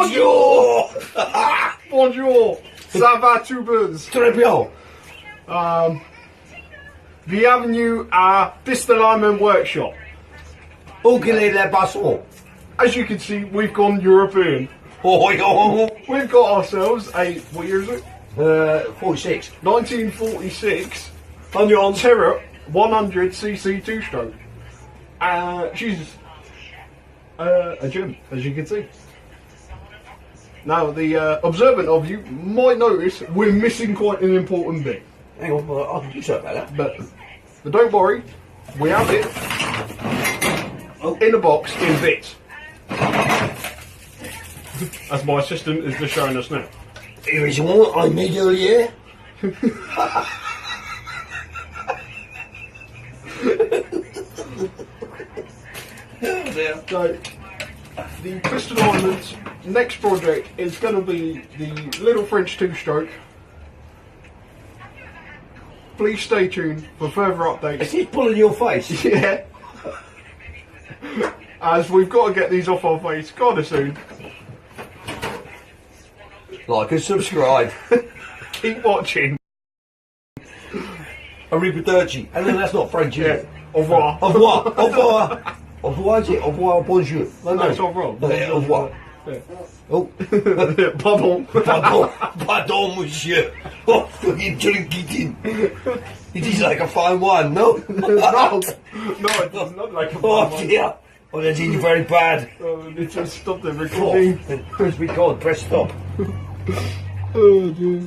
Bonjour. Bonjour. Ça va tout buzz. Très bien. Bienvenue à Pistol Workshop. Où quel est le passeport? As you can see, we've gone European. Oh, yeah. We've got ourselves a, what year is it? 46. 1946 Onion. Terra 100cc two-stroke. She's a gem, as you can see. Now, the observant of you might notice we're missing quite an important bit. Hang on, I can do something about that. But don't worry, we have it in a box in bits. As my assistant is just showing us now. Here is one I made earlier. So, the Crystal Islands next project is going to be the little French two-stroke. Please stay tuned for further updates. Is he pulling your face? Yeah. As we've got to get these off our face kind of soon. Like and subscribe. Keep watching. Arrivederci. And then that's not French, is Yeah. it? Au revoir. Au revoir. Au revoir. Au revoir, is it? Au revoir, bonjour. No, it's au revoir. Yeah, au revoir. Yeah. Oh. Pardon. Pardon. Pardon, monsieur. Oh, fucking drink it in. It is like a fine wine, no? No, it does not like a Oh, fine dear. Oh, that's really very bad. It just stopped the Oh, recording. press record, press stop. Oh, dear.